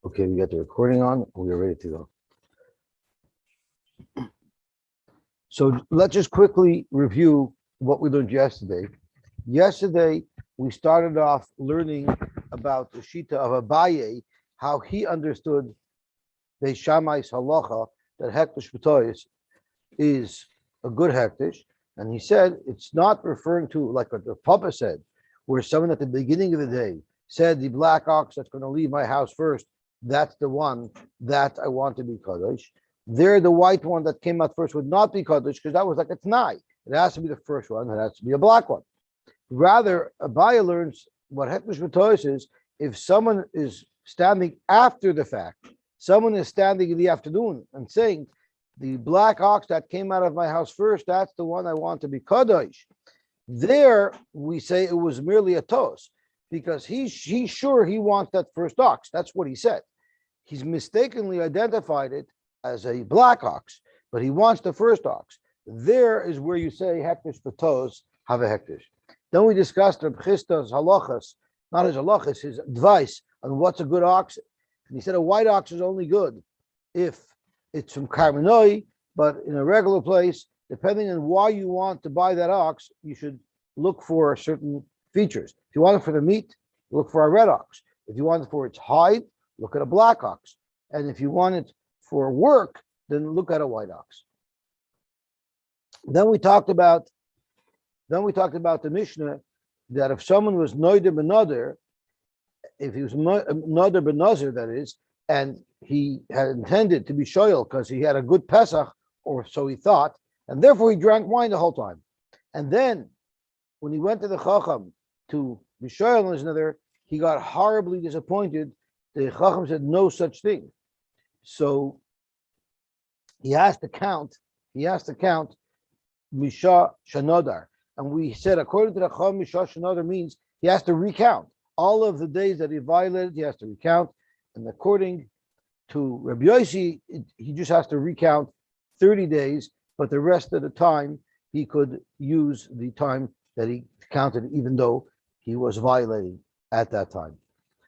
Okay, we got the recording on. We are ready to go. So let's just quickly review what we learned yesterday. Yesterday, we started off learning about the Shita of Abaye, how he understood Beis Shammai's halacha that hektish b'toyis is a good hektish, and he said it's not referring to like what the Papa said, where someone at the beginning of the day said the black ox that's going to leave my house first, that's the one that I want to be kadosh. There, the white one that came out first would not be kadosh because that was like a t'nai. It has to be the first one. It has to be a black one. Rather, Abaya learns what hektish b'toyis is if someone is standing after the fact. Someone is standing in the afternoon and saying, the black ox that came out of my house first, that's the one I want to be kadosh. There, we say it was merely a toast because he's sure he wants that first ox. That's what he said. He's mistakenly identified it as a black ox, but he wants the first ox. There is where you say hektish b'toos have a hektish. Then we discussed Reb Chista's halachas, not his halachas, his advice on what's a good ox. And he said a white ox is only good if it's from Karmenoi, but in a regular place, depending on why you want to buy that ox, you should look for certain features. If you want it for the meat, look for a red ox. If you want it for its hide, look at a black ox. And if you want it for work, then look at a white ox. Then we talked about the Mishnah that if someone was noider benazir, if he was noider benazir, that is, and he had intended to be shoyal because he had a good Pesach, or so he thought, and therefore he drank wine the whole time. And then when he went to the Chacham to be shoyal on his nether, he got horribly disappointed. The Chacham said no such thing. So he has to count Misha Shanodar. And we said, according to the Chacham, Misha Shanodar means he has to recount. All of the days that he violated, he has to recount. And according to Rabbi Yosy, he just has to recount 30 days, but the rest of the time, he could use the time that he counted, even though he was violating at that time.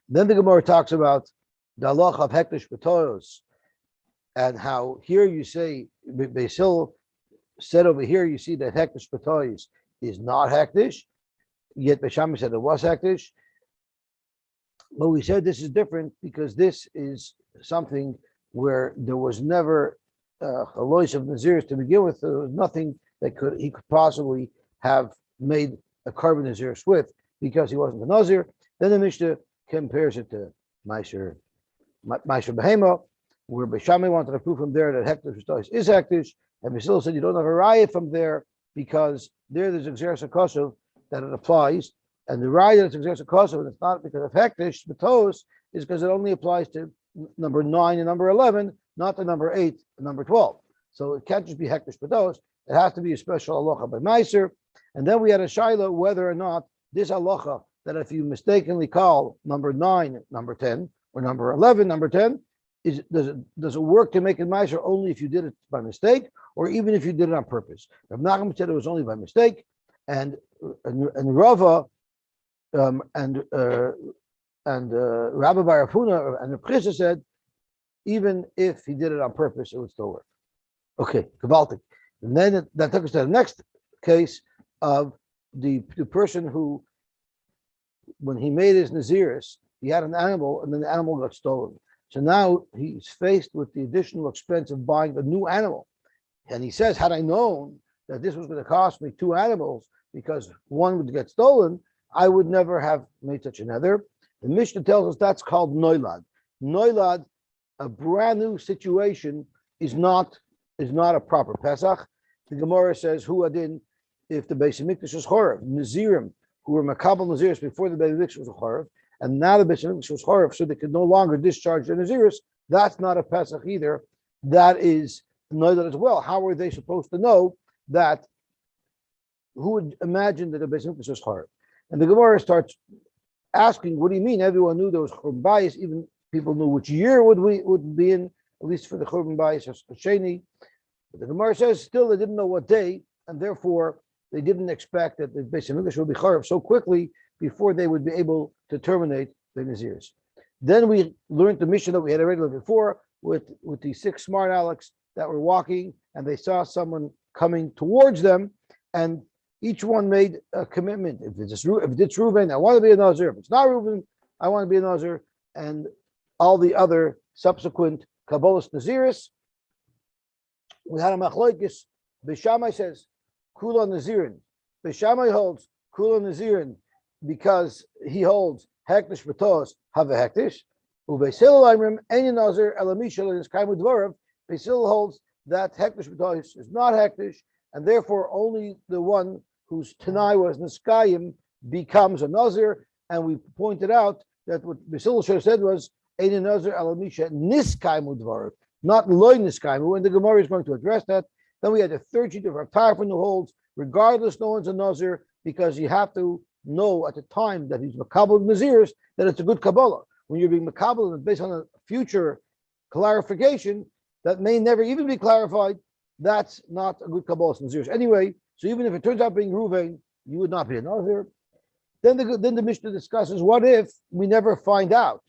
Then the Gemara talks about the halacha of hektish b'toyos, and how here you say, Basil said over here, you see that hektish b'toyos is not hektish, yet Beis Shammai said it was hektish. But we said this is different because this is something where there was never a lois of Naziris to begin with. There was nothing that he could possibly have made a carbon Naziris with because he wasn't a Nazir. Then the Mishnah compares it to Ma'aser Behema, where Beis Shammai wanted to prove from there that hektish is hektish, and Basil said you don't have a raya from there because there's Xeris Kosov that it applies. And the raya that's Xeris Kosov, and it's not because of hektish b'tos, is because it only applies to number 9 and number 11, not the number 8 and number 12. So it can't just be hektish b'tos. It has to be a special halacha by Meiser. And then we had a shaila whether or not this halacha, that if you mistakenly call number 9 number 10 or number 11 number 10, does it work to make it Meiser only if you did it by mistake, or even if you did it on purpose? Rav Nachman said it was only by mistake, and Rava and Rabbi Barafuna and the Chisa said, even if he did it on purpose, it would still work. Okay, Kabaltik. And then that took us to the next case of the person who, when he made his Naziris, he had an animal and then the animal got stolen. So now he's faced with the additional expense of buying a new animal. And he says, had I known that this was going to cost me 2 animals because one would get stolen, I would never have made such a nether. The Mishnah tells us that's called noilad. Noilad, a brand new situation, is not a proper Pesach. The Gemara says, "Hu adin," if the Beis Hamikdash was chorav, Nazirim who were makabel Naziris before the Beis Hamikdash was chorav, and now the Beis Hamikdash was chorav, so they could no longer discharge their Naziris. That's not a Pesach either. That is noilad as well. How were they supposed to know that? Who would imagine that the Beis Hamikdash was chorav? And the Gemara starts asking, what do you mean? Everyone knew there was Churban Bayis, even people knew which year would be in, at least for the Churban Bayis or Sheni. But the Gemara says still they didn't know what day, and therefore they didn't expect that the Beis Hamikdash would be Charav so quickly before they would be able to terminate the Naziris. Then we learned the mission that we had already learned before with the 6 smart Alex that were walking and they saw someone coming towards them, and each one made a commitment. If it's Reuven, I want to be a Nazir. If it's not Reuven, I want to be a Nazir. And all the other subsequent Kabbalist Naziris, we had a machlokes. Beishamai says, Kula Nazirin. Beishamai holds Kula Nazirin because he holds Hektish B'tos have a Hektish. Ubesil Imrim Any Nazir Elamishal in his Kaimud Dvorav. Beisil holds that Hektish B'tos is not Hektish, and therefore only the one whose Tanai was Niskayim becomes a Nazir. And we pointed out that what Beisil should have said was Any Nazir Elamisha Niskaimud Dvorav, not Loy Niskaimu, and the Gemara is going to address that. Then we had the third sheet of Rav Tarfon who holds, regardless, no one's a Nazir, because you have to know at the time that he's Makabal Nazirs that it's a good Kabbalah. When you're being Makabal and based on a future clarification that may never even be clarified, that's not a good Kabbalah Nazirs. Anyway, so even if it turns out being Ruvain, you would not be a Nazir. Then the Mishnah discusses, what if we never find out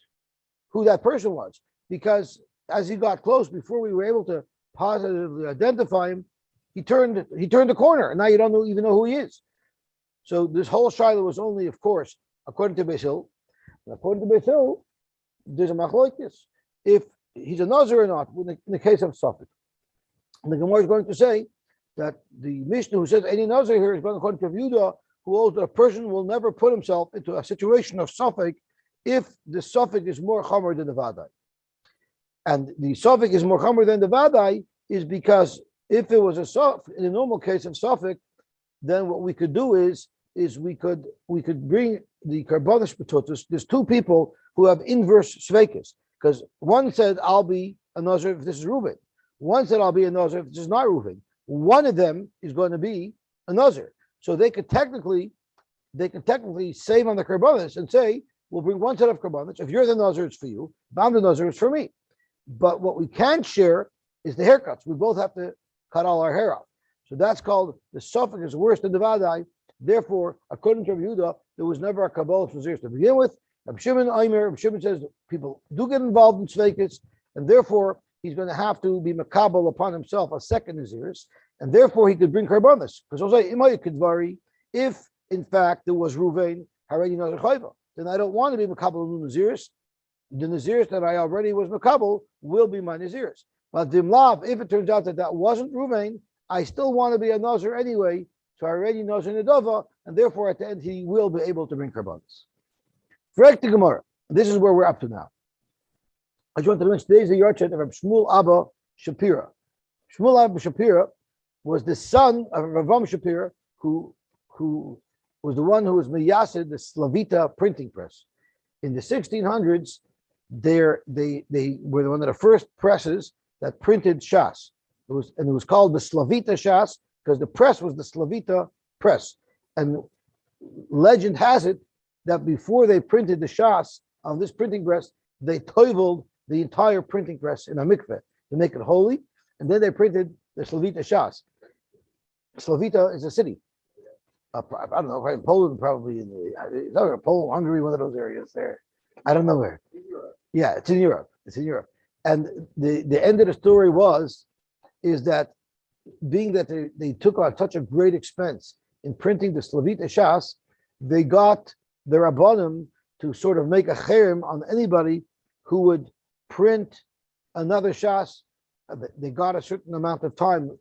who that person was? Because as he got close, before we were able to positively identify him, he turned the corner, and now you don't even know who he is. So this whole shiloh was only, of course, according to Beis Hill. According to Beis Hill, there's a machlokes if he's a Nazir or not in the case of Suffolk. And the Gemara is going to say that the Mishnah who says any Nazir here is going according to Yehuda, who holds that a person will never put himself into a situation of Suffolk if the Suffolk is more chomer than the Vadai. And the Suffolk is more chomer than the Vadai is because if it was a Suffolk, in a normal case of Suffolk, then what we could do is we could bring the Karbonis B'totus. There's two people who have inverse Sveikas, because one said, I'll be a Nazir if this is Reuven. One said, I'll be a Nazir if this is not Reuven. One of them is going to be a Nazir. So they could technically save on the Karbonis and say, we'll bring one set of Karbonis. If you're the Nazir, it's for you. If I'm the Nazir, it's for me. But what we can't share is the haircuts. We both have to cut all our hair off. So that's called the Suffolk is worse than the Vadai. Therefore, according to Rabbi Yehuda, there was never a Kabbalah Naziris to begin with. Rabbi Shimon says people do get involved in Sveikas, and therefore he's going to have to be Makabal upon himself a second Naziris, and therefore he could bring Karbonis. Because I'll say, if in fact there was Ruvain, Haredi Nazir Chayva, then I don't want to be Makabal Naziris. The Naziris that I already was Makabal will be my Naziris. But Dimlav, if it turns out that wasn't Ruvain, I still want to be a Nazir anyway, so I already Nazir Nedava, and therefore at the end he will be able to bring Karbonis. Frek the Gemara. This is where we're up to now. I just want to mention today's the Yarchet of Shmuel Abba Shapira. Shmuel Abba Shapira was the son of Ravam Shapira, who was the one who was Miyasid, the Slavita printing press. In the 1600s, they were one of the first presses that printed Shas. It was called the Slavita Shas because the press was the Slavita press. And legend has it that before they printed the Shas on this printing press, they toiveled the entire printing press in a mikveh to make it holy, and then they printed the Slavita Shas. Slavita is a city. I don't know, right in Poland, probably in Poland, Hungary, one of those areas there. I don't know where. Yeah, it's in Europe. And the end of the story is that being that they took on such a great expense in printing the Slavita Shas, they got the Rabbanim to sort of make a cherem on anybody who would print another Shas. They got a certain amount of time,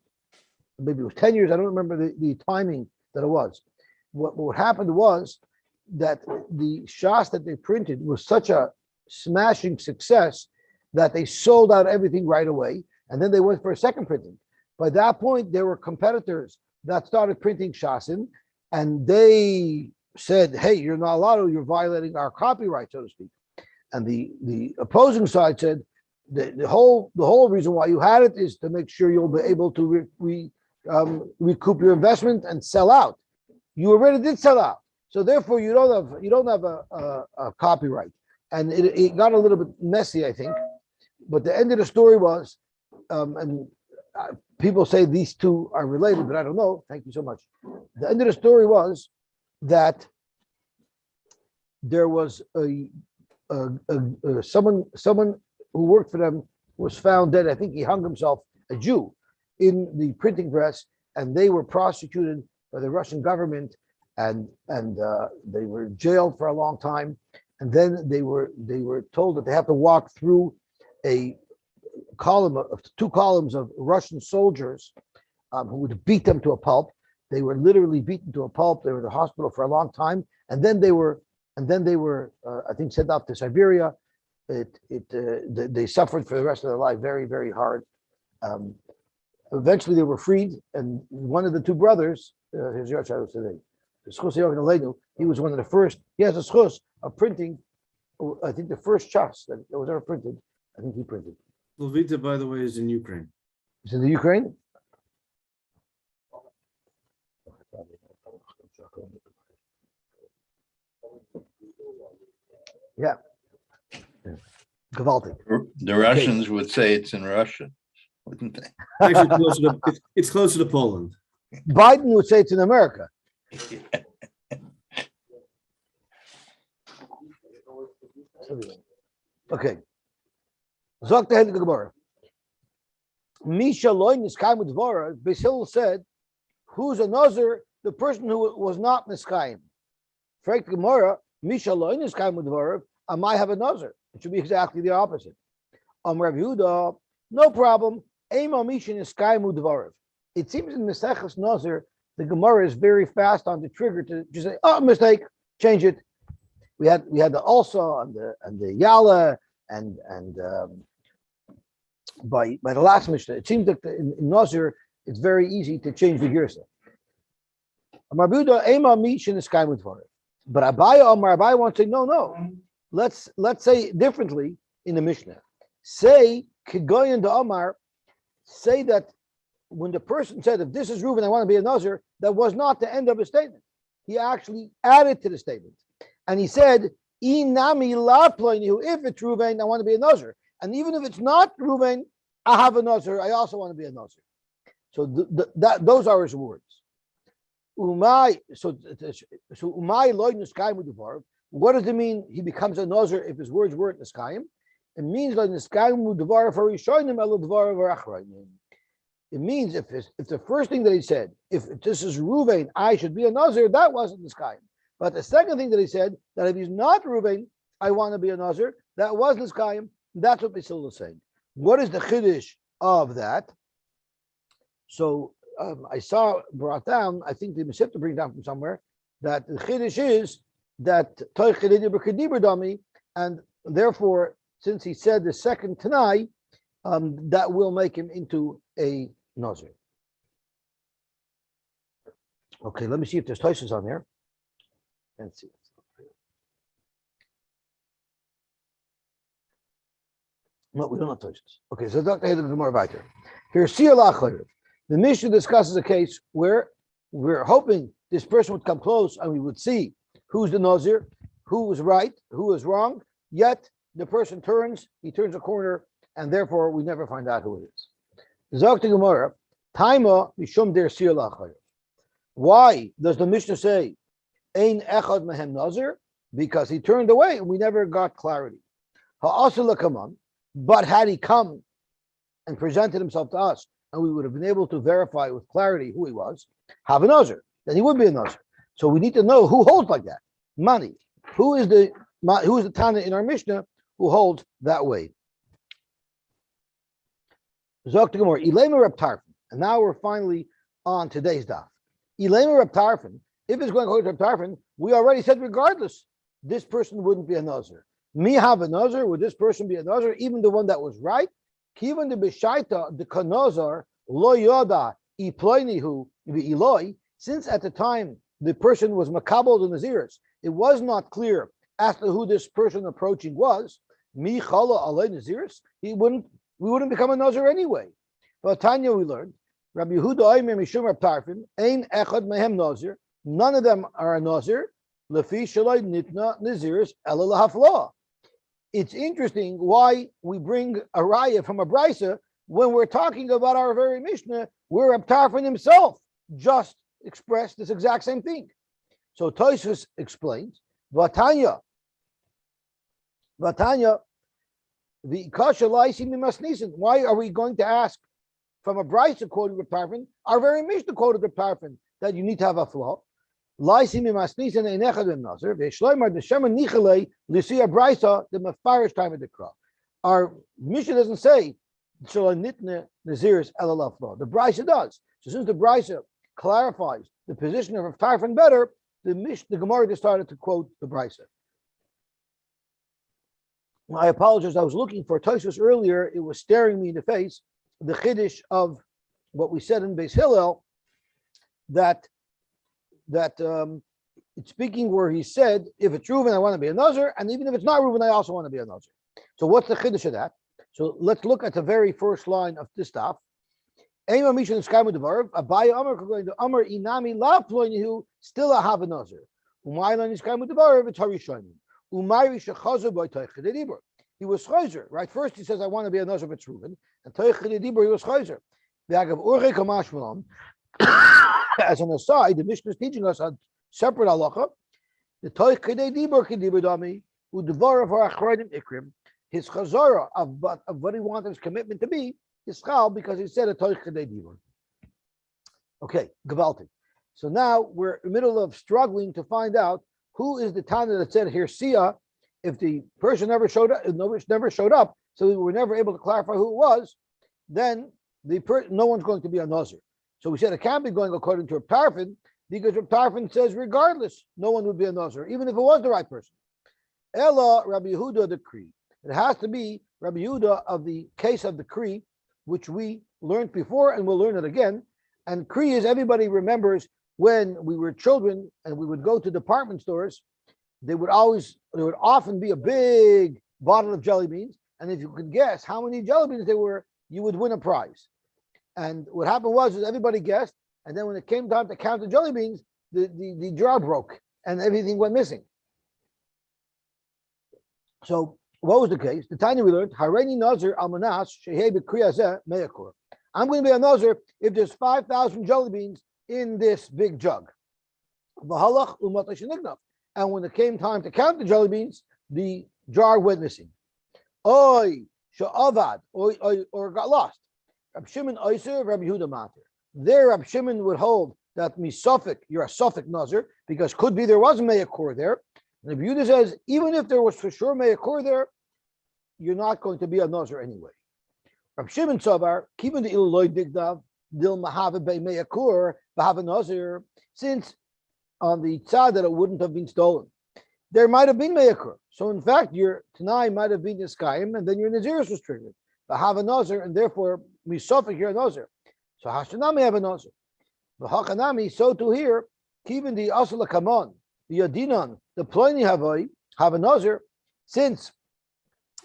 maybe it was 10 years, I don't remember the timing that it was. What happened was that the Shas that they printed was such a smashing success that they sold out everything right away, and then they went for a second printing. By that point, there were competitors that started printing Shasin, and they said, hey, you're not allowed to, you're violating our copyright, so to speak. And the opposing side said, the whole reason why you had it is to make sure you'll be able to recoup your investment and sell out. You already did sell out, so therefore you don't have a copyright. And it got a little bit messy, I think. But the end of the story was, people say these two are related, but I don't know. Thank you so much. The end of the story was that there was someone who worked for them was found dead. I think he hung himself, a Jew, in the printing press, and they were prosecuted by the Russian government, and they were jailed for a long time, and then they were told that they have to walk through a column of 2 columns of Russian soldiers who would beat them to a pulp. They were literally beaten to a pulp. They were in the hospital for a long time, and then they were I think sent off to Siberia. They suffered for the rest of their life very, very hard. Eventually, they were freed, and one of the 2 brothers, here's your child today, he was one of the first. He has a schus of printing. I think the first chas that was ever printed. I think he printed. Levita, by the way, is in Ukraine. Is it the Ukraine? Yeah. Gewaltig. The Russians would say it's in Russia, wouldn't they? Actually, it's closer to Poland. Biden would say it's in America. Okay. Zok the Heilige Gemara. Misha loy niskayim udvara. Basil said, "Who's a nazir? The person who was not niskayim." Frank Gemara, Misha loy niskayim udvara. I might have a nazir. It should be exactly the opposite. Rabbi Yehuda, no problem. Ema Misha niskayim udvara. It seems in Meseches Nazir, the Gemara is very fast on the trigger to just say, "Oh, mistake, change it." We had the also and the Yala and by the last Mishnah, it seems that in Nazir it's very easy to change the girsa. But Abai wants to say no. Let's say it differently in the Mishnah. Say Kigoyin de Omar. Say that when the person said, "If this is Reuven, I want to be a Nazir," that was not the end of his statement. He actually added to the statement. And he said, "Inami la ploinihu." If it's Reuven, I want to be a Nazir. And even if it's not Reuven, I have a Nazir. I also want to be a Nazir. So those are his words. Umay. So umay loy niskayim u'devar. What does it mean? He becomes a Nazir if his words weren't niskayim. It means loy niskayim u'devar for rishonim elo devar v'achrayim. It means if the first thing that he said, if this is Reuven, I should be a Nazir, that wasn't niskayim. But the second thing that he said, that if he's not Reuven, I want to be a Nazir, that was niskayim. That's what Basil is saying. What is the chiddush of that? So I saw brought down, I think the Mesivta brings down from somewhere, that the chiddush is that and therefore, since he said the second Tanai, that will make him into a Nazir. Okay, let me see if there's Tosos on there. Let's see. No, we don't have Tosos. Okay, so Dr. Hayden is more weiter. Here, the Mishnah discusses a case where we're hoping this person would come close and we would see who's the Nazir, who was right, who was wrong, yet the person he turns a corner, and therefore we never find out who it is. Dr. Gemara, Taima Mishum Der Sir Lachayr. Why does the Mishnah say Ein Echad Mehem Nazir? Because he turned away and we never got clarity. But had he come and presented himself to us, and we would have been able to verify with clarity who he was, have a Nazir, then he would be a Nazir. So we need to know who holds like that. Mani. Who is the Tana in our Mishnah who holds that way? Zok Gemara, Ilema Reb Tarfon. And now we're finally on today's daf. Ilema Reb Tarfon. If it's going to go to Reb Tarfon, we already said regardless, this person wouldn't be a Nazir. Me have a Nazir, would this person be a Nazir? Even the one that was right? Kivan de Bishaita, the Kanazar, Lo Yoda, Iploinihu, Eloi, since at the time the person was Makabal the Naziris, it was not clear as to who this person approaching was. Mi Chala Alei Naziris, we wouldn't become a Nazir anyway. But Tanya, we learned, Rabbi Yehuda Oimer Mishum Reb Tarfon, Ein Echad Mehem Nazir, none of them are a Nazir, Lefi Shalai Nitna Naziris Ela Lahafla. It's interesting why we bring a raya from a brisa when we're talking about our very Mishnah, where Reb Tarfon himself just expressed this exact same thing. So Tosfos explains, Vatanya, Vatanya, the kasha laisi mimasnisin. Why are we going to ask from a brisa quoting Reb Tarfon? Our very Mishnah quoted Reb Tarfon that you need to have a flaw. Laisi mimasnisin einechad v'nazir v'shloimar d'shema nichalei l'sia brisa the mefarish time of the crop. Our Mishnah doesn't say shalonitne naziris elalav flaw. The brisa does. So since the brisa clarifies the position of Reb Tarfon better, the Gemara decided to quote the brisa. I apologize. I was looking for Tosfos earlier. It was staring me in the face. The chiddush of what we said in Beis Hillel, that it's speaking where he said, if it's Reuven, I want to be a Nazir, and even if it's not Reuven, I also want to be a Nazir. So what's the chiddush of that? So let's look at the very first line of this stuff. Abaya Amar going to Amar Inami La Ploinihu still a have a Nazir. Umaylan is Kamu Devar, it's Harishanim. He was chayzer, right? First he says, I want to be a Nazir B'Truven, and Teichid Dibur, he was chayzer. As an aside, the Mishnah is teaching us a separate halacha. The Teichid Dibur Kedibur Dami, Udvar of our Achronim Ikrim, his chazara of what he wanted his commitment to be, is chal because he said a Teichid Dibur. Okay, Gavalti. So now we're in the middle of struggling to find out who is the Tana that said Hirsia? If the person never showed up, so we were never able to clarify who it was, then no one's going to be a Nazir. So we said it can't be going according to Reb Tarfon, because Reb Tarfon says regardless, no one would be a Nazir, even if it was the right person. Ella Rabbi Yehuda decree. It has to be Rabbi Yehuda of the case of the Kri, which we learned before and we'll learn it again. And Kri is, everybody remembers, when we were children and we would go to department stores, there would often be a big bottle of jelly beans, and if you could guess how many jelly beans there were, you would win a prize. And what happened was everybody guessed, and then when it came time to count the jelly beans, the jar broke and everything went missing. So what was the case? The Tanya we learned, Hareini Nazir Almanas Shehei B'Kriyazeh Meyakur. I'm going to be a Nazir if there's 5,000 jelly beans in this big jug. And when it came time to count the jelly beans, the jar went missing. Or got lost. Rab Shimon Oyser, Rabbi Yehuda Matir. There, Rab Shimon would hold that misafik, you're a Suffolk Nazir, because could be there was a Meyakor there. And Rabbi Yehuda says, even if there was for sure Meyakor there, you're not going to be a Nazir anyway. Rab Shimon Savar, keeping the Illoy Digdav, Dil Mahava Be Meyakur, Bahava Nazir, since on the tzad that it wouldn't have been stolen, there might have been Meyakur. So in fact, your Tanai might have been Niskayim, and then your Naziris was triggered. Bahava Nazir, and therefore Misafik you're a Nazir. So Hashanami have a Nazir. V'hakanami, so to here, keeping the Asala Kaman, the Yadinan, the Ploini Havai, have a Nazir, since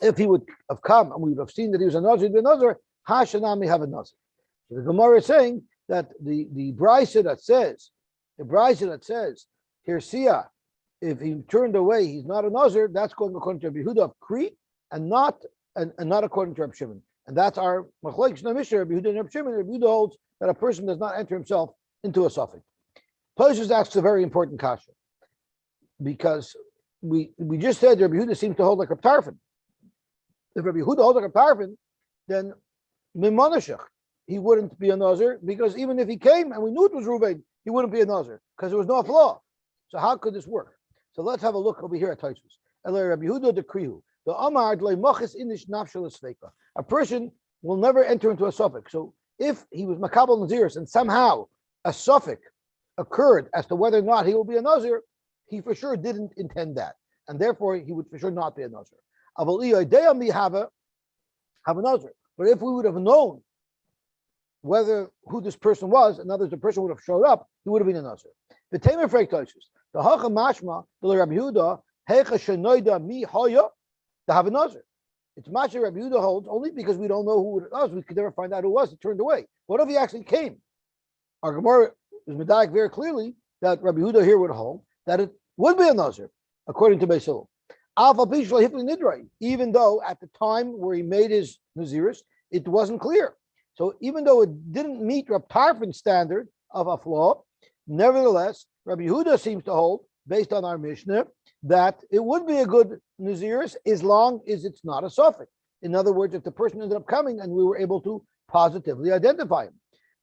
if he would have come and we would have seen that he was a Nazir, he'd be a Nazir, Hashanami have a Nazir. So the Gemara is saying that the brisa that says, Hirsia, if he turned away, he's not a Nazir, that's going according to Rabbi Yehuda of Kri, and not according to Rabbi Shimon. And that's our Machlokes Mishnah, Rabbi Yehuda and Rabbi Shimon. Rabbi Yehuda holds that a person does not enter himself into a suffix. Tosfos asks a very important kasha, because we just said Rabbi Yehuda seems to hold like a Tarfon. If Rabbi Yehuda holds like a Tarfon, then Mimonashach, he wouldn't be a Nazir, because even if he came and we knew it was Reuven, he wouldn't be a Nazir because there was no flaw. So how could this work? So let's have a look over here at Tosfos. Rabbi Yehuda dekrihu, the Amar inish nafshel esfeka. A person will never enter into a suffix. So if he was makabel Naziris and somehow a suffix occurred as to whether or not he will be a Nazir, he for sure didn't intend that, and therefore he would for sure not be a Nazir. Have a Nazir. But if we would have known who this person was, in other words, the person would have showed up, he would have been a Nazir. The Tamer Freik Tosfos, the Hacha Mashma, the Rabbi Yehuda, Hecha Shenoida Mi Hoya, to have a Nazir. It's Masha Rabbi Yehuda holds only because we don't know who it was. We could never find out who it was. It turned away. What if he actually came? Our Gemara is medayik very clearly that Rabbi Yehuda here would hold that it would be a Nazir, according to Beis Hillel. Even though at the time where he made his Naziris, it wasn't clear. So even though it didn't meet Reb Tarfon's standard of a flaw, nevertheless, Rabbi Yehuda seems to hold, based on our Mishnah, that it would be a good Naziris as long as it's not a suffix. In other words, if the person ended up coming and we were able to positively identify him.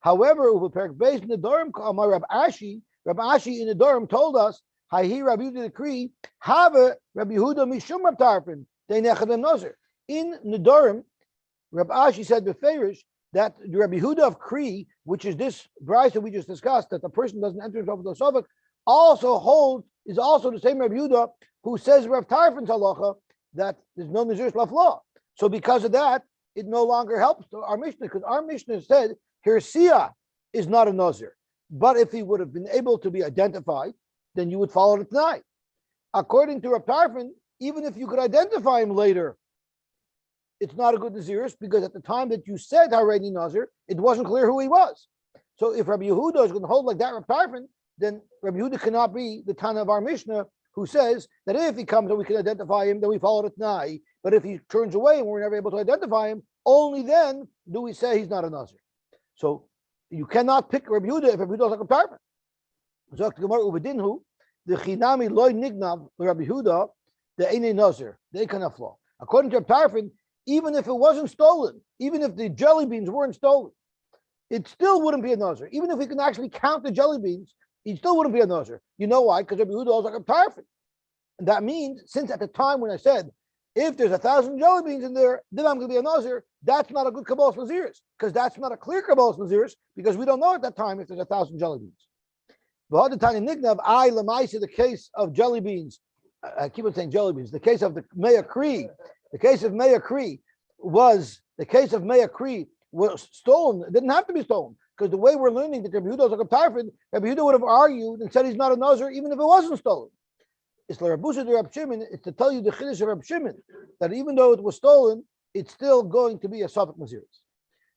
However, based in the Durham, Rab Ashi in the Durham told us, Hahi Rabbi Yehuda decree, have a Rabbi Yehuda Mishum Rab Tarfin, they nechadem Nazir. In Nedarim, Rabbi Ashi said beferish that the Rabbi Yehuda of Kri, which is this bride that we just discussed, that the person doesn't enter into the suffix, is also the same Rabbi Yehuda who says Rav Tarfin's halacha that there's no Nazir's lafla. So because of that, it no longer helps our Mishnah, because our Mishnah said Hirsia is not a Nazir. But if he would have been able to be identified, then you would follow the Tanai. According to Rav Tarfin, even if you could identify him later, it's not a good Naziris, because at the time that you said Haredi Nazir, it wasn't clear who he was. So if Rabbi Yehuda is going to hold like that Rav Tarfin, then Rabbi Yehuda cannot be the Tana of our Mishnah, who says that if he comes and we can identify him, then we follow the Tanai. But if he turns away and we're never able to identify him, only then do we say he's not a Nazir. So you cannot pick Rabbi Yehuda if Rabbi Yehuda is like a Tarfin. So the Chinami loy nignav Rabbi Yehuda, the Einei Nazir, they cannot flow. According to Tarfin, even if it wasn't stolen, even if the jelly beans weren't stolen, it still wouldn't be a Nazir. Even if we can actually count the jelly beans, he still wouldn't be a Nazir. You know why? Because Rabbi Yehuda is like a Tarfin. And that means, since at the time when I said, if there's 1,000 jelly beans in there, then I'm going to be a Nazir, that's not a good Kabbalas Naziris, because that's not a clear Kabbalas Naziris, because we don't know at that time if there's 1,000 jelly beans. The case of jelly beans, I keep on saying jelly beans, the case of the Mea Kri, the case of Mea Kri was stolen. It didn't have to be stolen, because the way we're learning that Rabbi Yehuda is like a Tarfin, Rabbi Yehuda would have argued and said he's not a Nazir even if it wasn't stolen. It's L'Rabusa de Rab Shimon. It's to tell you the Chiddush of Rab Shimon that even though it was stolen, it's still going to be a Safek Naziris.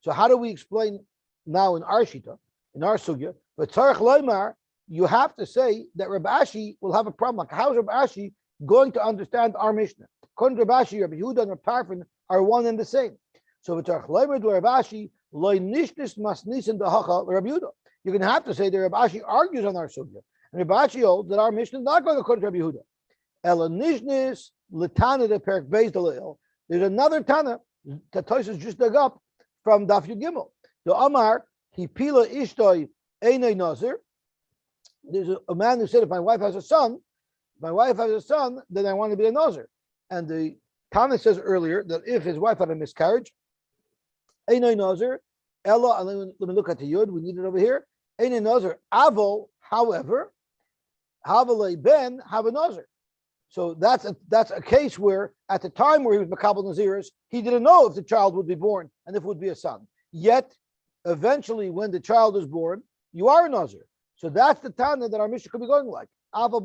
So how do we explain now in our Shita, in our Sugya? But Tzarech Loimar, you have to say that Rab Ashi will have a problem. Like, how is Rab Ashi going to understand our Mishnah? According to Rab Ashi, Rabbi Yehuda and Rab Tarfin are one and the same. So Tzarech Loimar to Rab Ashi, Loi Nishnis Masnisin Dahacha Rab Yehuda. You're going to have to say that Rab Ashi argues on our Sugya. And Rab Ashi holds that our Mishnah is not going according to Rabbi Yehuda. Ela Nishnis L'Tana de Perek Beis D'Leil. There's another Tana that Tosis just dug up from Daf Yud Gimel. The Amar Hipila Ishtoi Einei Nazir. There's a man who said, if my wife has a son, then I want to be a Nazir. And the Tana says earlier that if his wife had a miscarriage, Einei Nazir, Ella, and let me look at the Yud, we need it over here. Einei Nazir, Avol, however, Havalei Ben, have a Nazir. So that's a case where at the time where he was Makabel Naziris, he didn't know if the child would be born and if it would be a son. Yet, eventually, when the child is born, you are a Nazir. So that's the Tana that our Mishnah could be going like. So it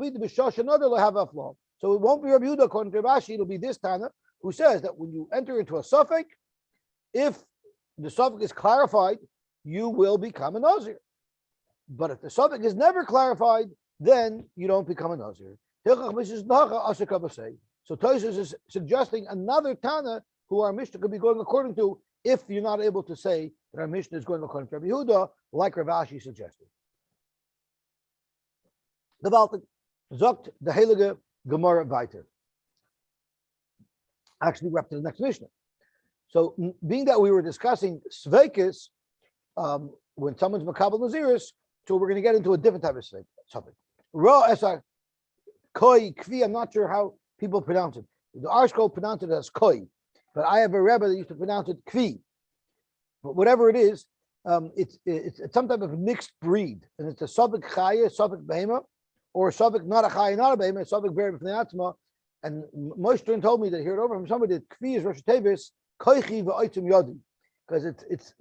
won't be Rabbi Yehuda according to Rab Ashi, it'll be this Tana who says that when you enter into a suffix, if the suffix is clarified, you will become a Nazir. But if the suffix is never clarified, then you don't become a Nazir. So Tosus is suggesting another Tana who our Mishnah could be going according to if you're not able to say that our Mishnah is going according to Rabbi Yehuda, like Rav Ashi suggested. Gewaltig zogt the Heilige Gemara weiter. Actually, we're up to the next Mishnah. So, being that we were discussing Sveikis, when someone's Makabel Naziris, so we're going to get into a different type of something. Ra esa koi kvi. I'm not sure how people pronounce it. The Arshko pronounced it as koi, but I have a Rebbe that used to pronounce it kvi. But whatever it is, it's some type of mixed breed, and it's a Safek Chaya, Safek Behema, or Safek not a Chaya, not a Behema, Safek Be'er B'fnei Atzma. And Moshe told me that he heard over from somebody that kvi is Rosh Tevis koichi v'oitzim yodi, because it's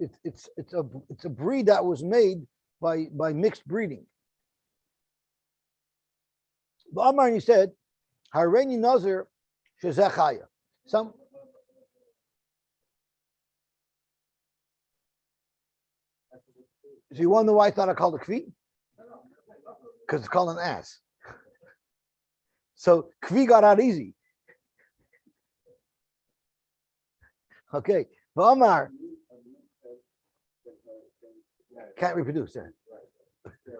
a breed that was made by mixed breeding. But Amar, and he said, Hareni Nazir shezeh chaya. So you wonder why I thought I called it kvi? Because it's called an ass. So kvi got out easy. Okay. But Amar can't reproduce that.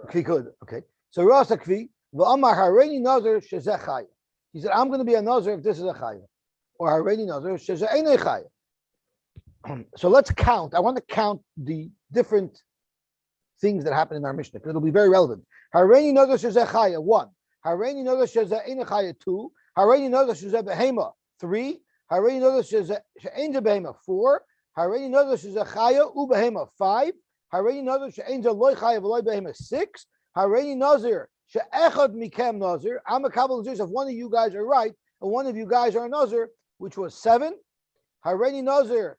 Kvi could. Okay. So Rasa kvi. V'amar hareni nazir shezeh chaya. He said, I'm going to be a Nazir if this is a Chaya. Or Hareini Nazir, Sheza Einei Chaya. So let's count. I want to count the different things that happen in our Mishnah, because it'll be very relevant. Hareini Nazir Sheza Chaya, 1. Hareini Nazir Sheza Einei Chaya, 2. Hareini Nazir Sheza Behema, 3. Hareini Nazir Sheza Einei Behema, 4. Hareini Nazir Sheza Chaya U Behema, 5. Hareini Nazir She'einza Loi Chaya V'Loi Behema, 6. Hareini Nazir She'echad Mikem Nazir. I'm a Kabbalah Nazir if one of you guys are right and one of you guys are a Nazir, which was 7. Hareini Nazir,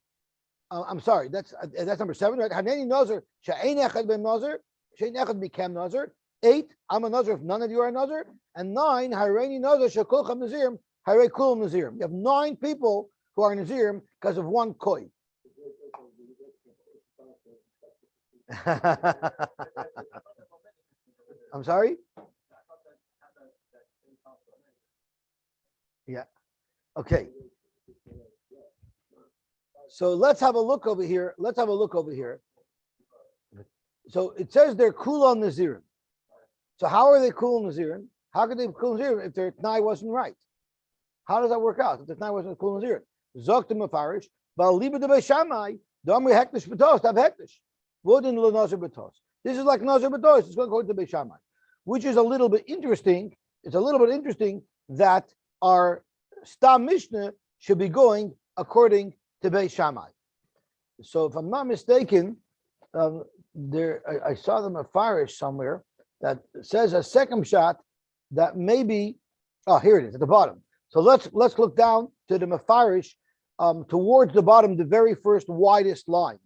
I'm sorry, that's number 7, right? Hareini Nazir She'ein Echad Ben Nazir, She'ein Echad Mikem Nazir. 8, I'm a Nazir if none of you are a Nazir. And 9, Hareini Nazir She'kolchem Nazirim, Harei Kulam Nazirim. You have 9 people who are Nazirim because of one koi. I'm sorry? Yeah. Okay. So let's have a look over here. So it says they're Kulam Nazirim. So how are they Kulam Nazirim? How could they be Kulam Nazirim if their T'nai wasn't right? How does that work out? If the T'nai wasn't Kulam Nazirim? Zoktim Mefarish, Bal Liba de Beishamai, Domri Hektish B'tos, Tav Hektish. Wouldn't Le Nazir B'tos. This is like Nazir B'tos, it's going to go to Beishamai, which is a little bit interesting. It's a little bit interesting that our Stam Mishnah should be going according to Beishamai. So if I'm not mistaken, I saw them at Farish somewhere that says a second shot that maybe, here it is at the bottom. So let's look down to the Mefarish towards the bottom, the very first widest line.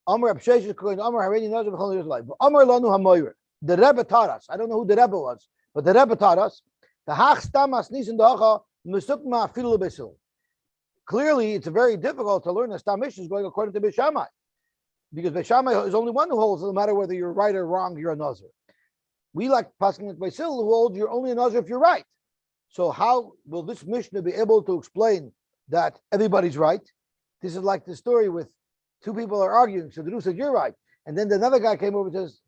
Amar Absheish is going Amar Hareini Nazir B'chol Yos Lai. Amar Lanu Hamoyer. The Rebbe taught us. I don't know who the Rebbe was, but the Rebbe taught us. The Hach Stam Asnis in the Hacha Mesukma Afilu Besil. Clearly, it's very difficult to learn the Stam Mishnah is going according to Beishamai, because Beishamai is only one who holds. No matter whether you're right or wrong, you're a Nazir. We like passing it Beisil, who holds you're only a Nazir if you're right. So how will this Mishnah be able to explain that everybody's right? This is like the story with 2 people are arguing. So the Ru said, you're right. And then another guy came over and says,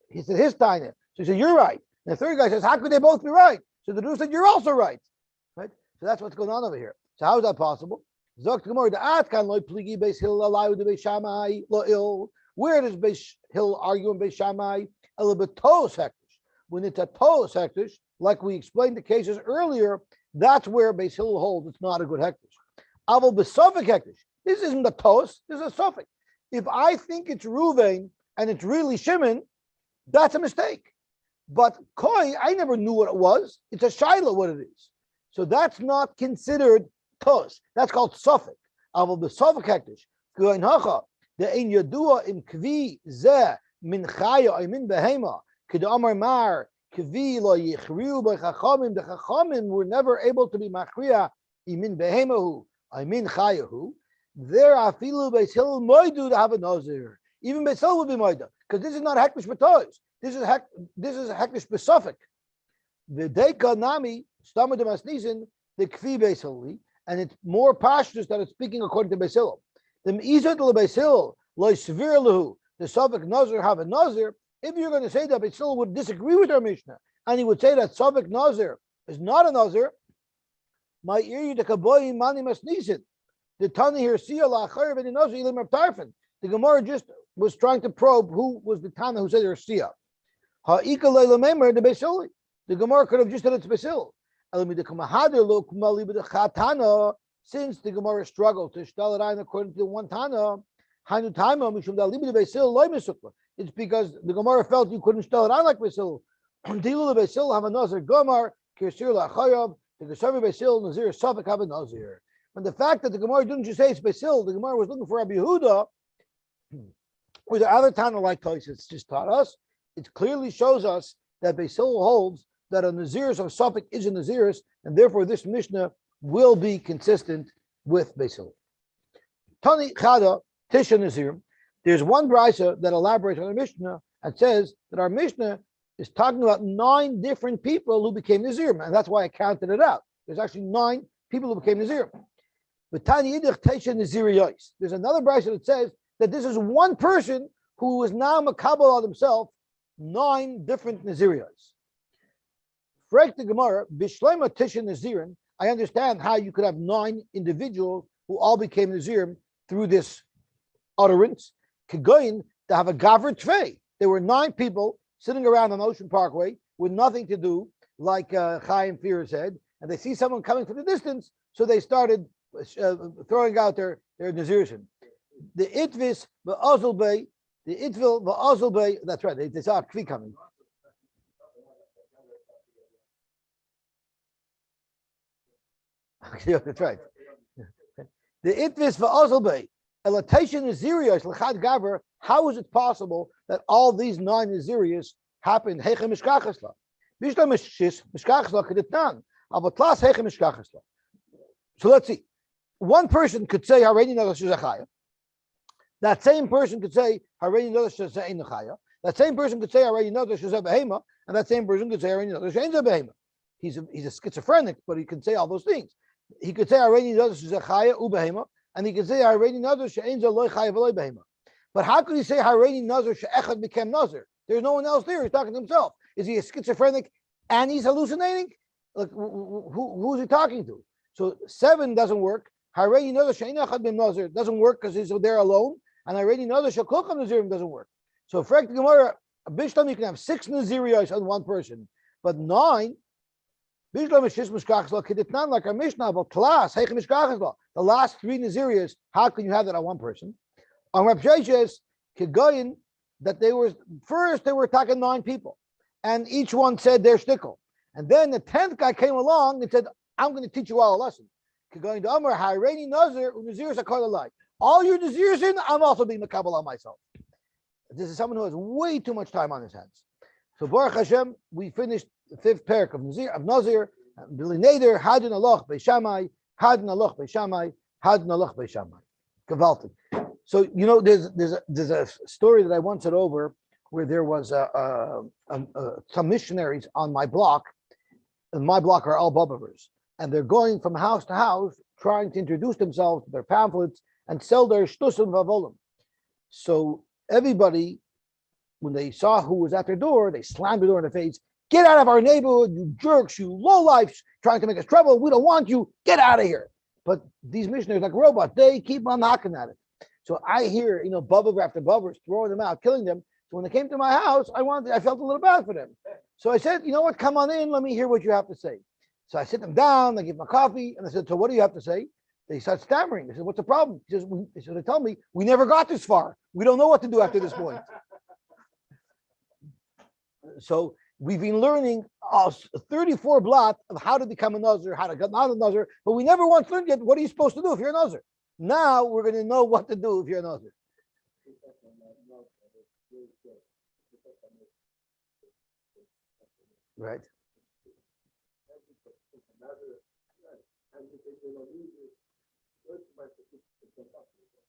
he said, his time. So he said, you're right. And the third guy says, how could they both be right? So the Ru said, you're also right. Right? So that's what's going on over here. So how is that possible? Where does Beis Hill argue in Beis Shammai? When it's a Toos hektish, like we explained the cases earlier, that's where Beis Hill holds it's not a good hektish. Aval besofik hektish. This isn't a Toos, this is a Sofik. If I think it's Ruvain and it's really Shimon, that's a mistake. But Koi, I never knew what it was. It's a Shaila what it is. So that's not considered Toos. That's called Sofik. Aval besofik hektish. Kuhain hacha. The ein yadua im kvi zeh min chaya ay min behema. Kid amar mar kvi lo yichriu by chachamim. The chachamim were never able to be machriya imin behemahu ay min chayahu. There afilu Beis Hill moidu to have a nazir. Even Beis Hill would be moida, because this is not hektish b'tois. This is hektish b'sofik. The deika nami stamad demasnisen the kvi Beis Hill, and it's more pashtus that it's speaking according to Beis Hill. The meizot le Beis Hill lo severe lehu the sofik nazir have a nazir. If you're going to say that Beis Hill would disagree with our Mishnah, and he would say that sofik nazir is not a nazir, my ear the kaboy mani masnisen. The Tani here, the Gemara just was trying to probe who was the Tana who said they're Sia. The Gemara could have just said it's Basil. Since the Gemara struggled to Shtalaran according to the one Tana, it's because the Gemara felt you couldn't Shtalaran like Basil. Dilu Basil have a Nazir Gomar, Kirsir Lachayav, the Gesavi Basil, Nazir Safik have a Nazir. And the fact that the Gemara didn't just say it's Basil, the Gemara was looking for Rabbi Yehuda, or the other Tana like Tosfos just taught us. It clearly shows us that Basil holds that a Naziris of Suffolk is a Naziris, and therefore this Mishnah will be consistent with Basil. Tani Chada Tisha Nazirim. There's one brisa that elaborates on the Mishnah and says that our Mishnah is talking about 9 different people who became Nazirim, and that's why I counted it out. There's actually 9 people who became Nazirim. There's another brisa that says that this is one person who is now makabel on himself 9 different Naziriyos. Frek the Gemara, Bishleima Tisha Nazirin. I understand how you could have 9 individuals who all became Nazirim through this utterance. Kegoyin to have a Gavr Tvei. There were 9 people sitting around on Ocean Parkway with nothing to do, like Chaim Fear said, and they see someone coming from the distance, so they started throwing out their Nazirism. The Itvis, the Ozelbey, the Itvil, the Ozelbey, that's right, they saw a Kvi coming. Yeah, that's right. The Itvis for Ozelbey, Elatation Nazirius, Lachad Gaver, how is it possible that all these 9 Nazirius happened? Hechem Mishkachasla. Bishlam Mishkachasla Kedetnan. Avatlas Hechem Mishkachasla. So let's see. One person could say Hareini Nadash Shazachaya. That same person could say Hareini Nadash Shazachaya. That same person could say Hareini Nadash Shazabahema, and that same person could say Hareini Nadash Shazabahema. He's a schizophrenic, but he can say all those things. He could say Hareini Nadash Shazachaya Ubahema, and he could say Hareini Nadash Sha'enza Loy Chaya V'Loy Behema. But how could he say Hareini Nazir She'echad became Nazir? There's no one else there. He's talking to himself. Is he a schizophrenic and he's hallucinating? Like, who's he talking to? So 7 doesn't work. Hareini Nazir She'echad became Nazir doesn't work because he's there alone. And Hareini Nazir She'kolcham Nazirim doesn't work. So for the Gemara, a Bishlam you can have 6 Naziriyos on one person, but 9. Bishlam is Shis Mishkachas Keditnan like our Mishnah, but class Heichem Mishkachas. The last 3 Naziriyos, how can you have that on one person? On Reb Sheshes, Kegoyin, that they were attacking 9 people, and each one said their shtickle. And then the 10th guy came along and said, I'm going to teach you all a lesson. Kegoyin to Amar, Hareini Nazir, Nazir Sakar all your Nazirs in, I'm also being Makabal on myself. This is someone who has way too much time on his hands. So Baruch Hashem, we finished the 5th parak of Nazir, Bili Neder, Hadin Allah Beishamai, Hadin Allah Beishamai, Hadin Allah Beishamai. Kavaltik. So there's a story that I once said over where there was some missionaries on my block, and my block are all Bubavers, and they're going from house to house trying to introduce themselves to their pamphlets and sell their shtusim vavolim. So everybody, when they saw who was at their door, they slammed the door in the face. Get out of our neighborhood, you jerks, you lowlifes, trying to make us trouble. We don't want you. Get out of here. But these missionaries, like robots, they keep on knocking at it. So I hear, bubba after bubbers throwing them out, killing them. So when they came to my house, I felt a little bad for them. So I said, you know what, come on in, let me hear what you have to say. So I sit them down, I give them a coffee, and I said, so what do you have to say? They start stammering. They said, what's the problem? So they tell me, we never got this far. We don't know what to do after this point. So we've been learning 34 blot of how to become a Nazir, how to get out of Nazir, but we never once learned yet what are you supposed to do if you're a Nazir. Now we're going to know what to do if you're a Nazir. Right.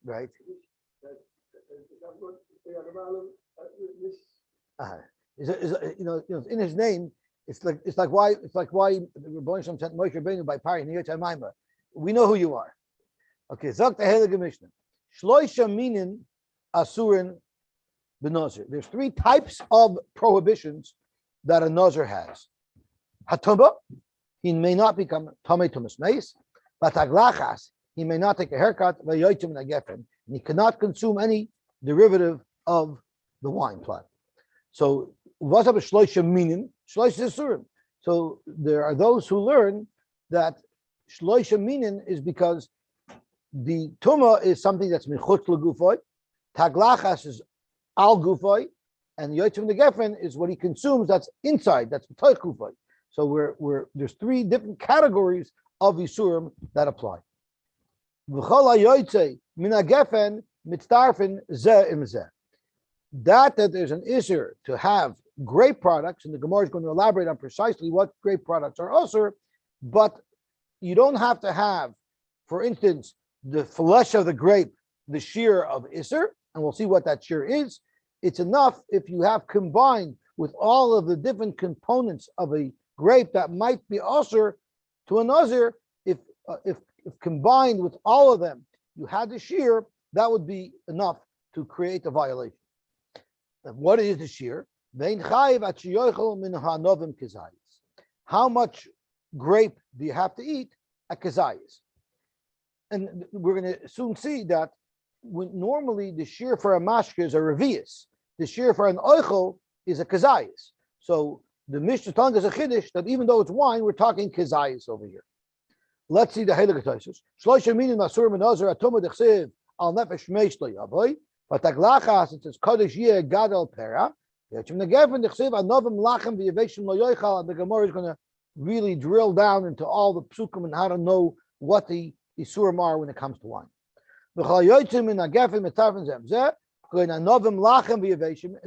Right. In his name, it's like why Rebbeinu Shem sent Moshe Rabbeinu by Pari Niyot Maima. We know who you are. Okay, Zok the Heilige Mishnah. Shloisha minin asurin b'nazir. There's 3 types of prohibitions that a nazir has. Hatumba, he may not become tamei tumas meis. Bataglachas, he may not take a haircut. V'yoytim nagefen, and he cannot consume any derivative of the wine plant. So what's up with shloisha minin? Shloisha asurim. So there are those who learn that shloisha minin is because the tuma is something that's minchutz legufoy, taglachas is al gufoy, and yotzim the gefen is what he consumes that's inside, that's toich gufoy. So there's 3 different categories of isurim that apply. V'chol hayotzei min hagefen mitztarfen zeh im zeh. That there's an isur to have grape products, and the Gemara is going to elaborate on precisely what grape products are usur, but you don't have to have, for instance, the flesh of the grape, the shear of Isser, and we'll see what that shear is. It's enough if you have combined with all of the different components of a grape that might be usher to a Nazir. If combined with all of them, you had the shear, that would be enough to create a violation. And what is the shear? how much grape do you have to eat a kazayas? And we're going to soon see that when normally the shear for a mashke is a revius, the shear for an oichel is a kazayas. So the Mishnah telling us a chiddush that even though it's wine, we're talking kazayas over here. Let's see the Heilige Tosos. Shloisha minin masur menazir atumah dechsev al nefesh meish lo yavoy. But taglachas it says kodesh yeh gadol pera. Yachim negefen dechsev anovim lachem v'yaveshim lo yoichal. And the Gemara is going to really drill down into all the psukim and how to know what the isurim are when it comes to wine. It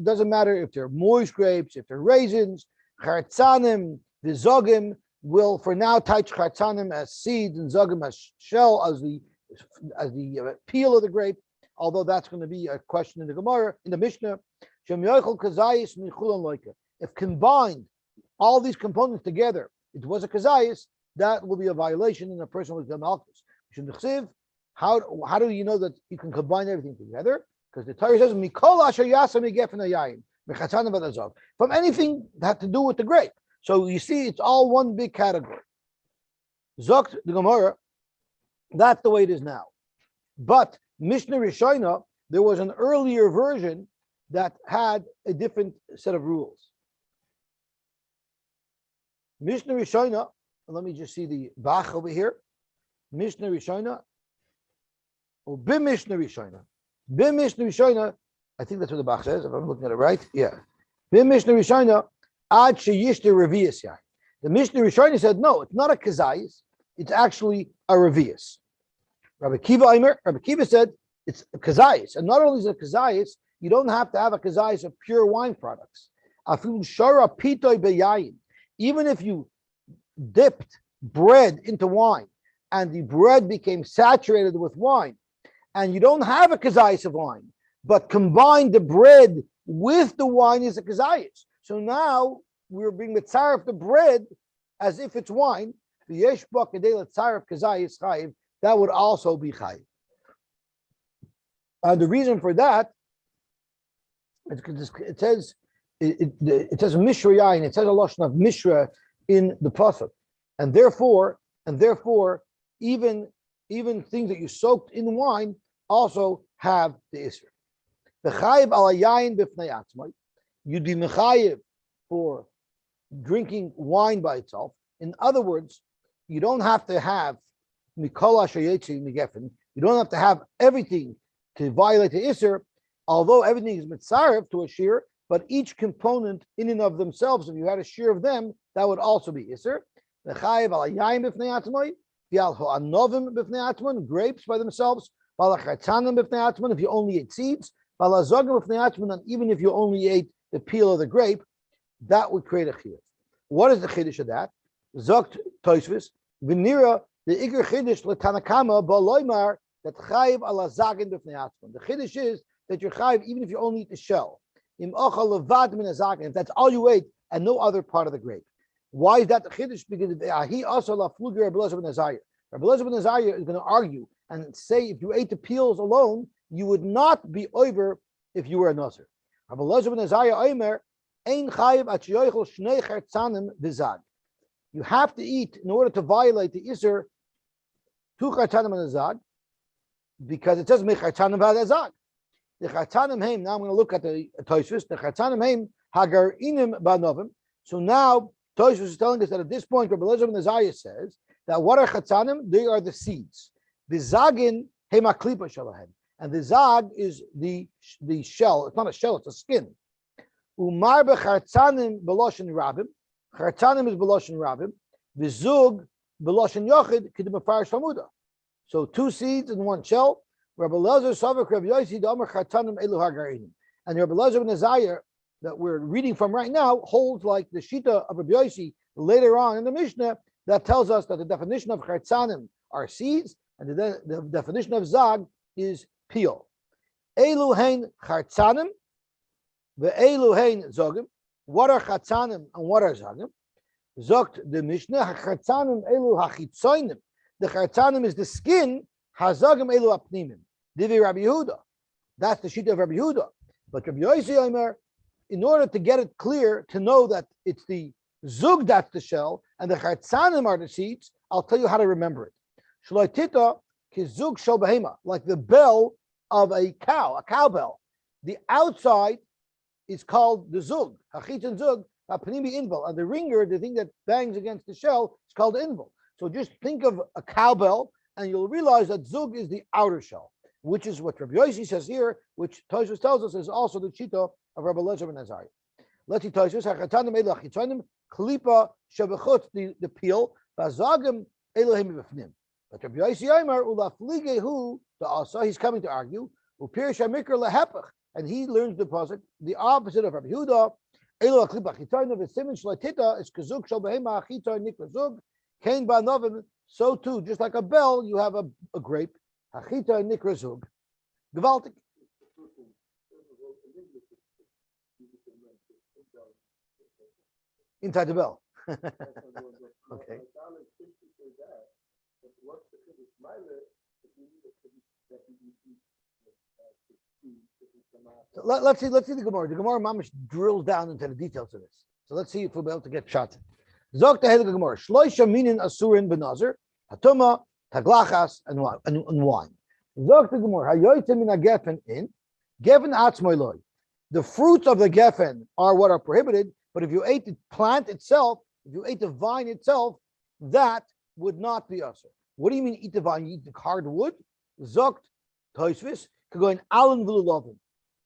doesn't matter if they're moist grapes, if they're raisins, chartzanim, the zogim will for now touch chartzanim as seeds and zogim as shell, as the peel of the grape. Although that's going to be a question in the Gemara, in the Mishnah. If combined all these components together, it was a kazayis, that will be a violation in a person with malchus. How do you know that you can combine everything together? Because the Torah says, from anything that had to do with the grape. So you see, it's all one big category. Zokt the Gemara, that's the way it is now. But Mishnah Rishona, there was an earlier version that had a different set of rules. Mishnah Rishona, let me just see the Bach over here. Mishnah Rishona, or Bim Mishnah Rishona. Bim Mishnah Rishona, I think that's what the Bach says, if I'm looking at it right. Yeah. Bim Mishnah Rishona, Ad Sheyishte Revius Yain. The Mishnah Rishona said, no, it's not a kazayis, it's actually a revius. Rabbi Kiva said, it's a kazayis. And not only is it a kazayis, you don't have to have a kazayis of pure wine products. Afil shara pitoy beyayin. Even if you dipped bread into wine and the bread became saturated with wine, and you don't have a kazayis of wine, but combine the bread with the wine is a kazayis. So now we're being mitzaref the bread as if it's wine. That would also be chayiv. And the reason for that is because it says mishra yain, it says a lashon of mishra in the pasuk, and therefore, even things that you soaked in wine also have the isra. The chayiv ala yain b'fnei atzmai, you'd be mechayiv for drinking wine by itself. In other words, you don't have to have mikol ashayetzi migefen. You don't have to have everything to violate the isser, although everything is mitzaref to a shear, but each component in and of themselves, if you had a shear of them, that would also be isser. The chayiv ala yain b'fnei atzmai, v'al ha'anovim b'fnei atzmai, grapes by themselves, v'al ha'chatzanim b'fnei atzmai, if you only ate seeds, v'al ha'zogim b'fnei atzmai, and even if you only ate the peel of the grape, that would create a chiyuv. What is the chiddush of that? Zokt Tosfos, v'nira the ikar chiddush l'tanakama ba'loymar that chayiv ala zagin b'fnei atzmai. The chiddush is that you're chayiv even if you only eat the shell. Im ochal levad min hazagin, if that's all you ate and no other part of the grape. Why is that the chiddush? Because he also la flugi Rabbi Elazar ben Nazir. Rabbi Elazar ben Nazir is going to argue and say if you ate the peels alone, you would not be over if you were a nazir. Rabbi Elazar ben Nazir omer ein chayiv at sheyochel shnei chertzanim v'zag. You have to eat in order to violate the iser two chertzanim and a zag, because it says mechartzanim v'azag. The chartzanim heim. Now I'm going to look at the Tosfos. The chartzanim heim hagar inim ba'novim. So now Tosfos is telling us that at this point, Rabbi Elazar ben Nazir says that what are chatzanim? They are the seeds. The zagin heim aklipa shalahem, and the zag is the shell. It's not a shell; it's a skin. Umar bechartzanim beloshin rabim. Chartzanim is beloshin rabim. The zug beloshin yochid kedim afarish hamuda. So two seeds and one shell. Rabbi Elazar Savak Rabbi Yosy Damar Chartzanim Elu Hagarinim, and Rabbi Elazar ben Nazir that we're reading from right now holds like the shita of Rabbi Yosy later on in the Mishnah that tells us that the definition of Chartzanim are seeds and the definition of zag is peel. Elu hein Chartzanim, ve'elu hein zogim. What are Chartzanim and what are zagim? Zogt the Mishnah Chartzanim elu hachitzoinim. The Chartzanim is the skin. Hazagim elu apnimim. Divi Rabbi Yehuda. That's the sheet of Rabbi Yehuda. But Rabbi Yosy Omer, in order to get it clear, to know that it's the Zug, that's the shell, and the chartzanim are the seeds. I'll tell you how to remember it. Shloitita kizug shel behema, like the bell of a cow bell. The outside is called the zug, hachitzon zug, panimi inval, and the ringer, the thing that bangs against the shell, is called the inval. So just think of a cowbell, and you'll realize that zug is the outer shell, which is what Rabbi Yosy says here, which Tosfos tells us is also the Shita of Rabbi Eliezer ben Azariah. Let's see Tosfos, hachatanim elach yitzonim, klipa shebechutz, the peel, bazagim elohim b'fnim. But Rabbi Yosy Aimer, ulafligehu, the asa, he's coming to argue, upir shamikr lehepach, and he learns the opposite of Rabbi Yehuda, elo klipa chitzonim, v'simin shleitita, is kazug shel behema chitzonim nikra zug, kain ba'novim, so too, just like a bell, you have a grape, hachita nikra zug, gewaltig. Inside the bell. Okay. So let's see the Gemara. The Gemara mamish drills down into the details of this. So let's see if we'll be able to get shots. Zog the Gemara. Shloisha minin asurin benazir, hatuma, taglachas, and wine. Zog the Gemara. Hayoyte min gefen in gefen atzmoiloi. The fruits of the gefen are what are prohibited. But if you ate the plant itself, if you ate the vine itself, that would not be usher. What do you mean eat the vine? You eat the hardwood? Zokt Tosfos could go in alan v'lulavim,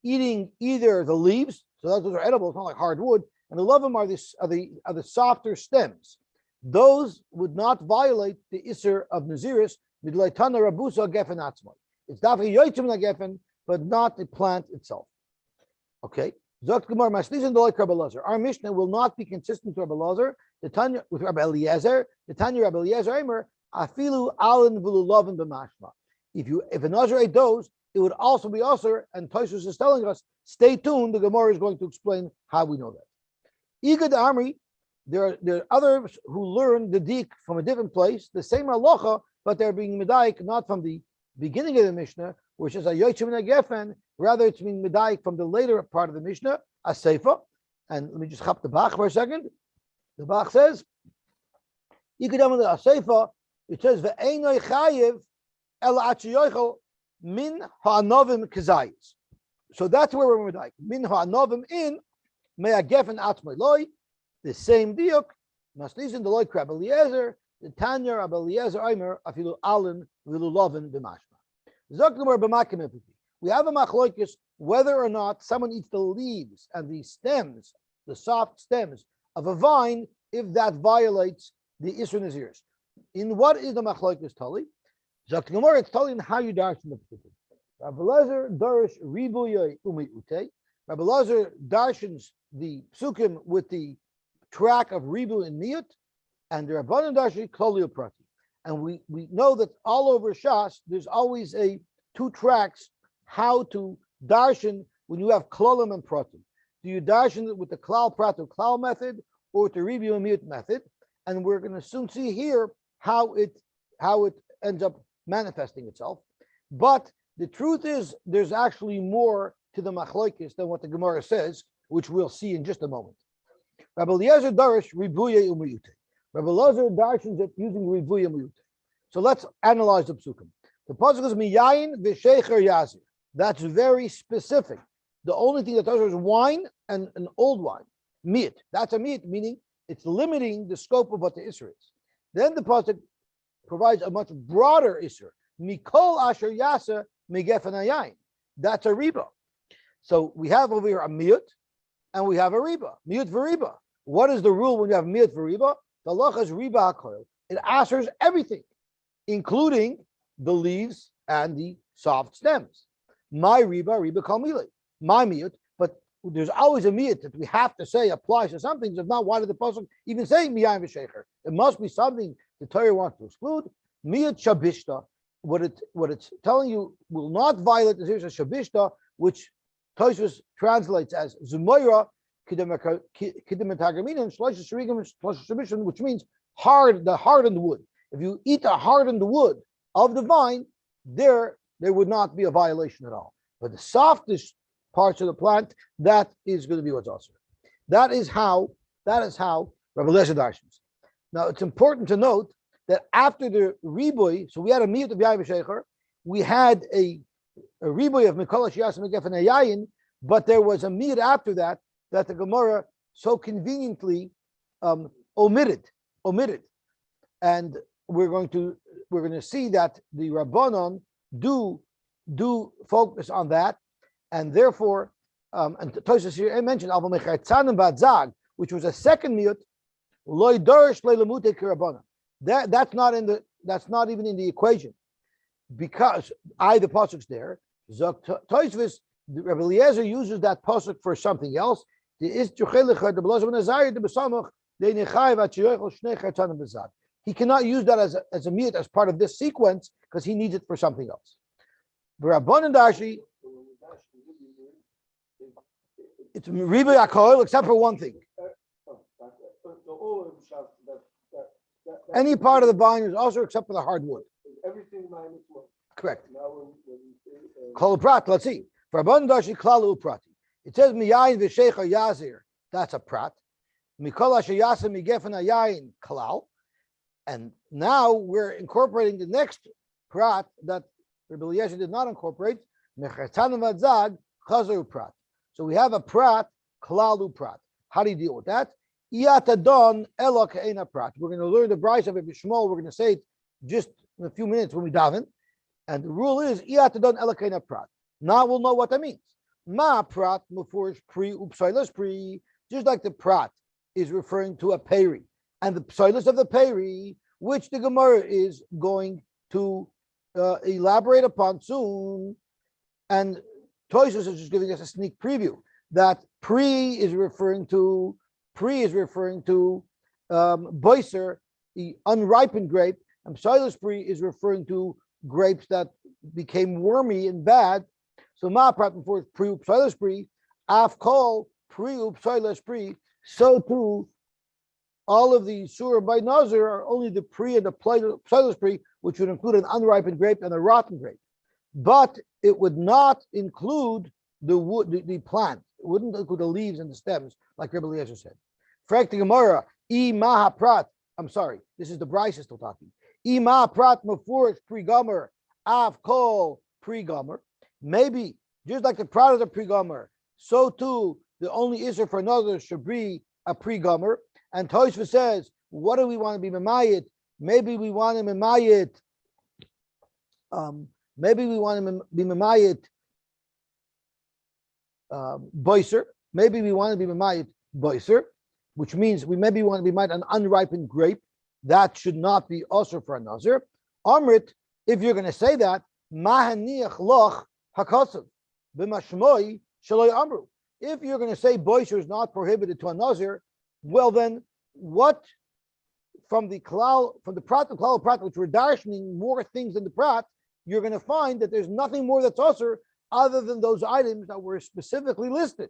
eating either the leaves, so those are edible. It's not like hardwood, and the lovim are the softer stems. Those would not violate the iser of naziris midlaitana rabusa gefen atzmai. It's definitely yoytzim la gefen, but not the plant itself. Okay. Our Mishnah will not be consistent to Rabbi Eliezer, the Tanya with Rabbi Eliezer. The Tanya Rabbi Eliezer Aimer, afilu alan v'lulavin b'mashma. If a Nazir ate those, it would also be usher. And Tosfos is telling us, stay tuned. The Gemara is going to explain how we know that. Igad Amri, there are others who learn the dik from a different place, the same halacha, but they're being medaik not from the beginning of the Mishnah, which is a yoytzim and a gefen. Rather, it's being medaik from the later part of the Mishnah, a seifa. And let me just chop the Bach for a second. The Bach says, Yikadam the seifa. It says ve'enoi chayiv el atziyochel min ha'anovim kazayis. So that's where we're medaik. Min ha'anovim in mea gefen atzmai loy. The same diuk. Maslizin the loy Rabbi Eliezer. The Tanya Rabbi Eliezer Aimer afilu alin v'lulavin b'mashma. Zoknumar b'makim. We have a machlokes whether or not someone eats the leaves and the stems, the soft stems of a vine, if that violates the Isra Naziris. In what is the machlokes tali? Zok Gemara, it's tali in how you darshan the psukim. Rabbi Eliezer darish ribuya umi ute. Rabbi Eliezer darshans the psukim with the track of ribu and miyut, and the Rabbanan darshani kloli prati. And we know that all over Shas there's always two tracks how to darshan when you have klolim and pratim. Do you darshan it with the klal prato klal method or with the ribu and miyut method? And we're going to soon see here how it ends up manifesting itself. But the truth is, there's actually more to the machlokes than what the Gemara says, which we'll see in just a moment. Rabbi Eliezer darish ribuya umiyute. Rabbi Eliezer darshans it using ribuya umiyute. So let's analyze the psukim. The pasuk is miyayin v'shecher yazir. That's very specific. The only thing that tells us is wine and an old wine. Meat. That's a meat, meaning it's limiting the scope of what the isser is. Then the pasuk provides a much broader isser. Mikol asher yasa megefen hayayin. That's a riba. So we have over here a miyut and we have a riba. Miyut v'riba. What is the rule when you have miyut v'riba? The halacha is riba hakoil. It answers everything, including the leaves and the soft stems. My riba kalmili. My miyut, but there's always a miyut that we have to say applies to something. If not, why did the pasuk even say miyayim v'shecher? It must be something the Torah wants to exclude. Miyut shabishta. What it's telling you will not violate the series of shabishta, which Tosfos translates as zumoira kidemetagamin and which means the hardened wood. If you eat the hardened wood of the vine, there would not be a violation at all. But the softest parts of the plant, that is going to be what's also. That is how Rabbi Rabbi Eliezer Darshans. Now, it's important to note that after the riboy, so we had a miyut of yayin v'sheicher, we had a riboy of Mikol Shiyas Megefen Yayin, but there was a miyut after that the Gemara so conveniently omitted, and we're going to see that the Rabbanon do focus on that, and therefore, and Tosfos here mentioned Aval Mechatzanim Badzag, which was a second miyut, Loy Dorish Leilamute Kirabana. That's not even in the equation, because the pasuk's there. Tosfos, Rabbi Eliezer uses that pasuk for something else. He cannot use that as a miyut, as part of this sequence, because he needs it for something else. Rabbanan Dashi, it's Ribi Akoil, except for one thing. Any part of the vine is also except for the hardwood. Everything minus one. Correct. Now when we say, Kol prat, let's see. For Rabbanan Dashi klalu prati. It says miyayin v'sheicha yazir. That's a prat. Mikol hasheyasa migefen hayayin klal. And now we're incorporating the next prat that Rabbi Eliezer did not incorporate. Mechatanim v'adzag chazaru prat. So we have a prat, klalu prat. How do you deal with that? Iyatadon elo ke'ena prat. We're going to learn the brayso of Rabbi Shmuel. We're going to say it just in a few minutes when we daven. And the rule is iyatadon elo ke'ena prat. Now we'll know what that means. Ma prat mufurish pri upsilas pri. Just like the prat is referring to a peri, and the psilas of the peri, which the Gemara is going to elaborate upon soon. And Tosfos is just giving us a sneak preview that pri is referring to boiser, the unripened grape, and psilas pri is referring to grapes that became wormy and bad. So ma prat before pri psilas pri, af kol pri psilas pri. So too, all of the surah by Nazir are only the pri and the psilas pri, which would include an unripened grape and a rotten grape, but it would not include the wood, the plant. It wouldn't include the leaves and the stems, like Rabbi Eliezer said. Frak the Gemara, I maha prat. I'm sorry, this is the Bryce still talking. I maha prat mafurish pri gomer, av kol pri gomer. Maybe just like the prat of the pri gomer, so too the only issue for another should be a pri gomer. And Tosfos says, what do we want to be memayit? Maybe we want to memayit. Maybe we want to be memayit boiser. Maybe we want to be memayit boiser, which means we maybe want to be memayit an unripened grape. That should not be also for a nazir. Amrit, if you're going to say that, mahaniach loch hakasav b'mashmoi shaloi amru. If you're going to say boiser is not prohibited to a nazir, well then, what from the prat, the klal prat, which we're darshaning more things than the prat, you're going to find that there's nothing more that's usher other than those items that were specifically listed.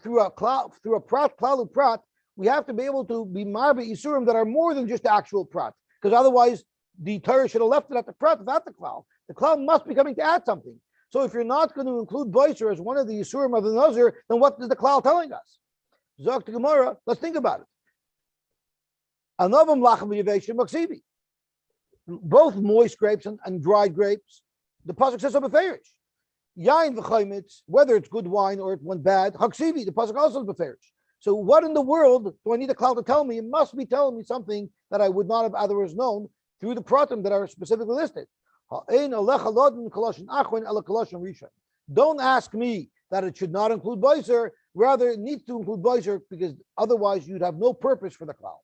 Through a prat, klalu prat, we have to be able to be marbe isurim that are more than just the actual prat, because otherwise the Torah should have left it at the prat without the klal. The klal must be coming to add something. So if you're not going to include boiser as one of the isurim of the nazir, then what is the klal telling us? Zok to Gemara, let's think about it. Both moist grapes and dried grapes, the pasuk says so beferish. Yain v'chaymitz, whether it's good wine or it went bad, haksivi, the pasuk also is beferish. So what in the world do I need a klal to tell me? It must be telling me something that I would not have otherwise known through the pratim that are specifically listed. Don't ask me that it should not include boiser. Rather, it needs to include boiser, because otherwise you'd have no purpose for the klal.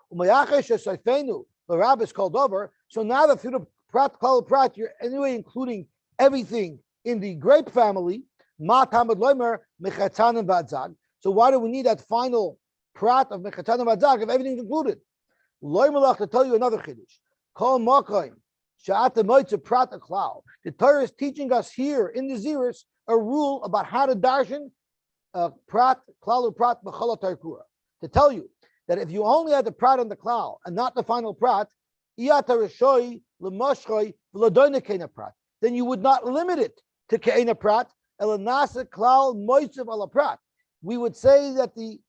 The rabbi is called over. So now that through the prat klal prat, you're anyway including everything in the grape family. So why do we need that final prat of mechatanim v'adzag if everything's included? To tell you another chiddush. The Torah is teaching us here in the Ziris a rule about how to darshan prat, klalu prat, b'chala tarkura. To tell you that if you only had the prat and the klal and not the final prat, then you would not limit it to ke'ena prat, elanasa klal moitzav ala prat. We would say that the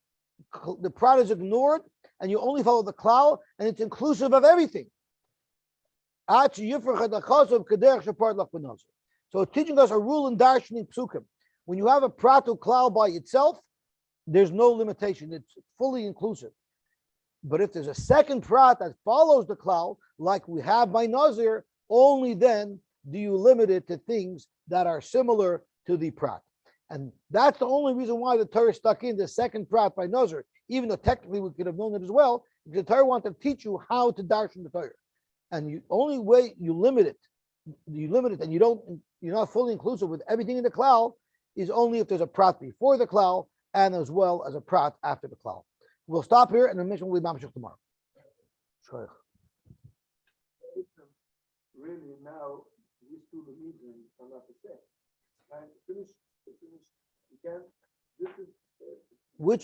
prat is ignored and you only follow the klal, and it's inclusive of everything. So it's teaching us a rule in darshaning psukim. When you have a pratu klal by itself, there's no limitation. It's fully inclusive. But if there's a second prat that follows the klal, like we have by Nazir, only then do you limit it to things that are similar to the prat. And that's the only reason why the Torah stuck in the second prat by Nazir, even though technically we could have known it as well, because the Torah wanted to teach you how to darshan the Torah. And the only way you limit it, and you're not fully inclusive with everything in the klal, is only if there's a prat before the klal and as well as a prat after the klal. We'll stop here and the mission will be mamshich tomorrow. Really now, these two religions are not the same. Finish. You can. This is. Which